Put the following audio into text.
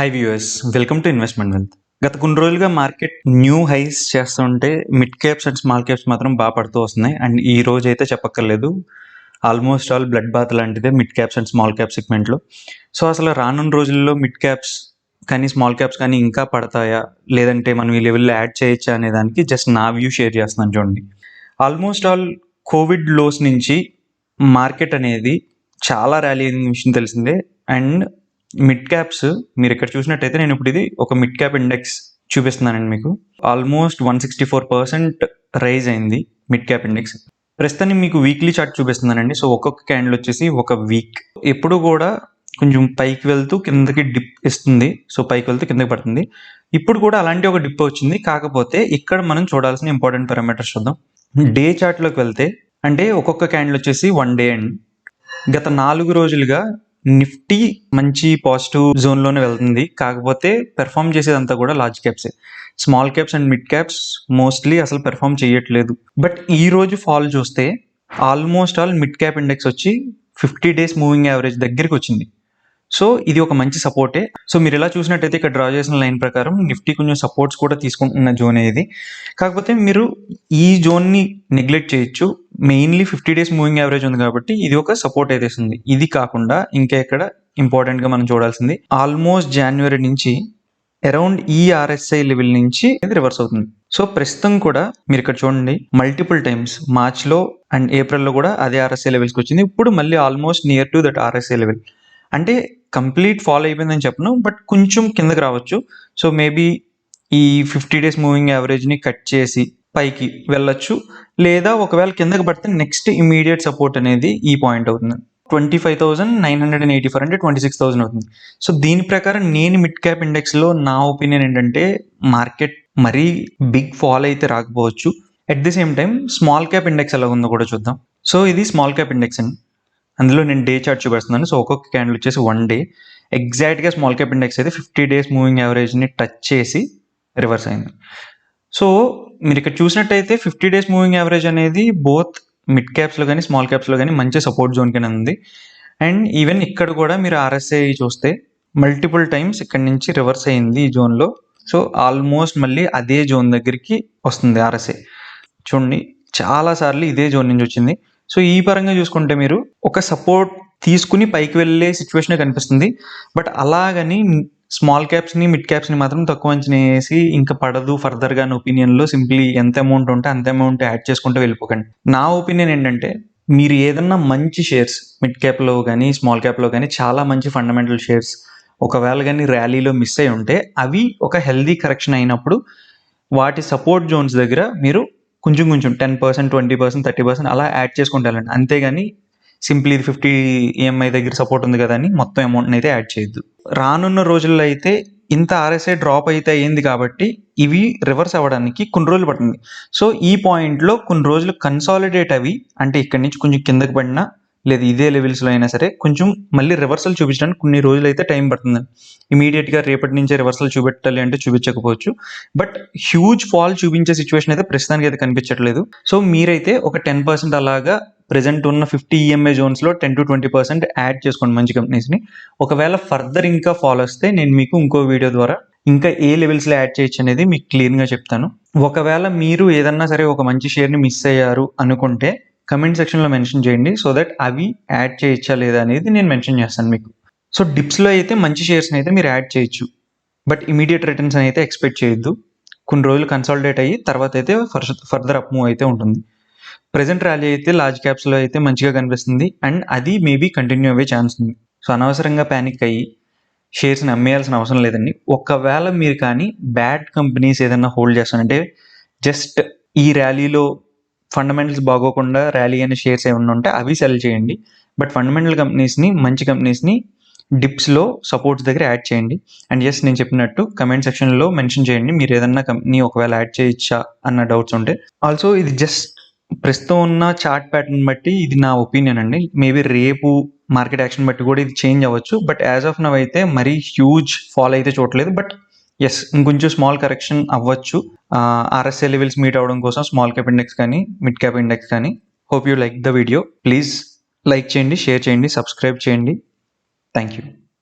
Hi viewers, welcome to investment wealth. గత కొన్ని రోజులుగా మార్కెట్ న్యూ హైస్ చేస్తుంటే mid caps and small caps మాత్రం బాగా పడుతూ వస్తున్నాయి. అండ్ ఈ రోజు అయితే చెప్పక్కర్లేదు, ఆల్మోస్ట్ ఆల్ బ్లడ్ బాత్ లాంటిదే mid caps and small cap సెగ్మెంట్లో. సో అసలు రానున్న రోజుల్లో మిడ్ క్యాప్స్ కానీ స్మాల్ క్యాప్స్ కానీ ఇంకా పడతాయా, లేదంటే మనం ఈ లెవెల్లో యాడ్ చేయొచ్చా అనే దానికి జస్ట్ నా వ్యూ షేర్ చేస్తున్నాను. చూడండి, ఆల్మోస్ట్ ఆల్ కోవిడ్ లోస్ నుంచి మార్కెట్ అనేది చాలా ర్యాలీ అయిన విషయం తెలిసిందే. అండ్ మిడ్ క్యాప్స్ మీరు ఇక్కడ చూసినట్టయితే, నేను ఇప్పుడు ఇది ఒక మిడ్ క్యాప్ ఇండెక్స్ చూపిస్తున్నానండి మీకు. ఆల్మోస్ట్ 164% రైజ్ అయింది మిడ్ క్యాప్ ఇండెక్స్. ప్రస్తుతానికి మీకు వీక్లీ చార్ట్ చూపిస్తున్నానండి. సో ఒక్కొక్క క్యాండిల్ వచ్చేసి ఒక వీక్ ఎప్పుడు కూడా కొంచెం పైకి వెళ్తూ కిందకి డిప్ ఇస్తుంది. సో పైకి వెళ్తూ కిందకి పడుతుంది. ఇప్పుడు కూడా అలాంటి ఒక డిప్ వచ్చింది. కాకపోతే ఇక్కడ మనం చూడాల్సిన ఇంపార్టెంట్ పారామీటర్స్ చూద్దాం. డే చార్ట్లోకి వెళ్తే, అంటే ఒక్కొక్క క్యాండిల్ వచ్చేసి 1 డే అండ్ గత 4 రోజులుగా నిఫ్టీ మంచి పాజిటివ్ జోన్లోనే వెళ్తుంది. కాకపోతే పెర్ఫామ్ చేసేదంతా కూడా లార్జ్ క్యాప్సే. Small caps and mid caps mostly అసలు పెర్ఫామ్ చేయట్లేదు. బట్ ఈ రోజు ఫాల్ చూస్తే almost all mid cap index వచ్చి 50 డేస్ మూవింగ్ యావరేజ్ దగ్గరికి వచ్చింది. సో ఇది ఒక మంచి సపోర్టే. సో మీరు ఇలా చూసినట్టయితే ఇక్కడ డ్రా చేసిన లైన్ ప్రకారం నిఫ్టీ కొంచెం సపోర్ట్స్ కూడా తీసుకుంటున్న జోన్ ఇది. కాకపోతే మీరు ఈ జోన్ని నెగ్లెక్ట్ చేయొచ్చు. మెయిన్లీ 50 డేస్ మూవింగ్ యావరేజ్ ఉంది కాబట్టి ఇది ఒక సపోర్ట్ అయితే ఇస్తుంది. ఇది కాకుండా ఇంకా ఇక్కడ ఇంపార్టెంట్గా మనం చూడాల్సింది, ఆల్మోస్ట్ జనవరి నుంచి అరౌండ్ ఈ ఆర్ఎస్ఐ లెవెల్ నుంచి రివర్స్ అవుతుంది. సో ప్రస్తుతం కూడా మీరు ఇక్కడ చూడండి, మల్టిపుల్ టైమ్స్ మార్చ్లో అండ్ ఏప్రిల్లో కూడా అదే ఆర్ఎస్ఐ లెవెల్స్కి వచ్చింది. ఇప్పుడు మళ్ళీ almost near to that RSI level. అంటే కంప్లీట్ ఫాలో అయిపోయిందని చెప్పను, బట్ కొంచెం కిందకి రావచ్చు. సో మేబీ ఈ 50 డేస్ మూవింగ్ యావరేజ్ని కట్ చేసి పైకి వెళ్ళొచ్చు, లేదా ఒకవేళ కిందకి పడితే నెక్స్ట్ ఇమీడియట్ సపోర్ట్ అనేది ఈ పాయింట్ అవుతుంది. 25,984 అంటే 26,000 అవుతుంది. సో దీని ప్రకారం నేను మిడ్ క్యాప్ ఇండెక్స్లో నా ఒపీనియన్ ఏంటంటే, మార్కెట్ మరీ బిగ్ ఫాల్ అయితే రాకపోవచ్చు. At the same time small cap index ఎలా ఉందో కూడా చూద్దాం. సో ఇది స్మాల్ క్యాప్ ఇండెక్స్ అండి. అందులో నేను డే చార్ట్ చూపిస్తున్నాను. సో ఒక్కొక్క క్యాండిల్ వచ్చేసి 1 డే. ఎగ్జాక్ట్గా స్మాల్ క్యాప్ ఇండెక్స్ అయితే 50 డేస్ మూవింగ్ యావరేజ్ని టచ్ చేసి రివర్స్ అయింది. సో మీరు ఇక్కడ చూసినట్టయితే 50 డేస్ మూవింగ్ యావరేజ్ అనేది బోత్ మిడ్ క్యాప్స్లో కానీ స్మాల్ క్యాప్స్లో కానీ మంచి సపోర్ట్ జోన్ కింద ఉంది. అండ్ ఈవెన్ ఇక్కడ కూడా మీరు ఆర్ఎస్ఐ చూస్తే మల్టిపుల్ టైమ్స్ ఇక్కడ నుంచి రివర్స్ అయింది ఈ జోన్లో. సో ఆల్మోస్ట్ మళ్ళీ అదే జోన్ దగ్గరికి వస్తుంది ఆర్ఎస్ఐ. చూడండి, చాలాసార్లు ఇదే జోన్ నుంచి వచ్చింది. సో ఈ పరంగా చూసుకుంటే మీరు ఒక సపోర్ట్ తీసుకుని పైకి వెళ్ళే సిచ్యువేషన్ కనిపిస్తుంది. బట్ అలాగని స్మాల్ క్యాప్స్ని మిడ్ క్యాప్స్ని మాత్రం తక్కువ అంచనా వేసి ఇంకా పడదు ఫర్దర్గా అని ఒపీనియన్లో సింప్లీ ఎంత అమౌంట్ ఉంటే అంత అమౌంట్ యాడ్ చేసుకుంటూ వెళ్ళిపోకండి. నా ఒపీనియన్ ఏంటంటే, మీరు ఏదన్నా మంచి షేర్స్ మిడ్ క్యాప్లో కానీ స్మాల్ క్యాప్లో కానీ చాలా మంచి ఫండమెంటల్ షేర్స్ ఒకవేళ కానీ ర్యాలీలో మిస్ అయి ఉంటే, అవి ఒక హెల్దీ కరెక్షన్ అయినప్పుడు వాటి సపోర్ట్ జోన్స్ దగ్గర మీరు కొంచెం 10%, 20%, 30% అలా యాడ్ చేసుకుంటూ వెళ్ళండి. అంతేగాని సింప్లీ ఇది 50 ఈఎంఐ దగ్గర సపోర్ట్ ఉంది కదా అని మొత్తం అమౌంట్ని అయితే యాడ్ చేయొద్దు. రానున్న రోజుల్లో అయితే ఇంత ఆర్ఎస్ఐ డ్రాప్ అయితే అయ్యింది కాబట్టి ఇవి రివర్స్ అవ్వడానికి కొన్ని రోజులు పడుతుంది. సో ఈ పాయింట్లో కొన్ని రోజులు కన్సాలిడేట్ అవి, అంటే ఇక్కడి నుంచి కొంచెం కిందకి పడినా లేదు ఇదే లెవెల్స్లో అయినా సరే కొంచెం మళ్ళీ రివర్సల్ చూపించడానికి కొన్ని రోజులు అయితే టైం పడుతుంది. ఇమీడియట్గా రేపటి నుంచే రివర్సల్ చూపెట్టాలి అంటే చూపించకపోవచ్చు. బట్ హ్యూజ్ ఫాల్ చూపించే సిచ్యువేషన్ అయితే ప్రస్తుతానికి అయితే కనిపించట్లేదు. సో మీరైతే ఒక 10% అలాగా ప్రెజెంట్ ఉన్న 50 ఈఎంఐ జోన్స్లో 10 to 20% యాడ్ చేసుకోండి మంచి కంపెనీస్ని. ఒకవేళ ఫర్దర్ ఇంకా ఫాల్ వస్తే నేను మీకు ఇంకో వీడియో ద్వారా ఇంకా ఏ లెవెల్స్లో యాడ్ చేయొచ్చు అనేది మీకు క్లియర్గా చెప్తాను. ఒకవేళ మీరు ఏదన్నా సరే ఒక మంచి షేర్ని మిస్ అయ్యారు అనుకుంటే కమెంట్ సెక్షన్లో మెన్షన్ చేయండి. సో దట్ అవి యాడ్ చేయొచ్చా లేదా అనేది నేను మెన్షన్ చేస్తాను మీకు. సో డిప్స్లో అయితే మంచి షేర్స్ని అయితే మీరు యాడ్ చేయొచ్చు, బట్ ఇమీడియట్ రిటర్న్స్ అయితే ఎక్స్పెక్ట్ చేయొద్దు. కొన్ని రోజులు కన్సాలిడేట్ అయ్యి తర్వాత అయితే ఫర్దర్ అప్ మూవ్ అయితే ఉంటుంది. ప్రెజెంట్ ర్యాలీ అయితే లార్జ్ క్యాప్స్లో అయితే మంచిగా కనిపిస్తుంది. అండ్ అది మేబీ కంటిన్యూ అయ్యే ఛాన్స్ ఉంది. సో అనవసరంగా ప్యానిక్ అయ్యి షేర్స్ని అమ్మేయాల్సిన అవసరం లేదండి. ఒకవేళ మీరు కానీ బ్యాడ్ కంపెనీస్ ఏదైనా హోల్డ్ చేస్తానంటే, జస్ట్ ఈ ర్యాలీలో ఫండమెంటల్స్ బాగోకుండా ర్యాలీ అయిన షేర్స్ ఏమైనా ఉంటే అవి సెల్ చేయండి. బట్ ఫండమెంటల్ కంపెనీస్ని, మంచి కంపెనీస్ని డిప్స్లో సపోర్ట్స్ దగ్గర యాడ్ చేయండి. అండ్ ఎస్, నేను చెప్పినట్టు కమెంట్ సెక్షన్లో మెన్షన్ చేయండి మీరు ఏదన్నా కంపెనీ ఒకవేళ యాడ్ చేయొచ్చా అన్న డౌట్స్ ఉంటే. ఆల్సో ఇది జస్ట్ ప్రస్తుతం ఉన్న చార్ట్ ప్యాటర్న్ బట్టి ఇది నా ఒపీనియన్ అండి. మేబీ రేపు మార్కెట్ యాక్షన్ బట్టి కూడా ఇది చేంజ్ అవ్వచ్చు. బట్ యాజ్ ఆఫ్ నవ్ అయితే మరీ హ్యూజ్ ఫాల్ అయితే చూడలేదు. బట్ ఎస్, ఇంకొంచెం స్మాల్ కరెక్షన్ అవ్వచ్చు ఆర్ఎస్ఐ లెవెల్స్ మీట్ అవ్వడం కోసం స్మాల్ క్యాప్ ఇండెక్స్ కానీ మిడ్ క్యాప్ ఇండెక్స్ కానీ. Hope you like the video. Please like చేయండి, షేర్ చేయండి, సబ్స్క్రైబ్ చేయండి. Thank you.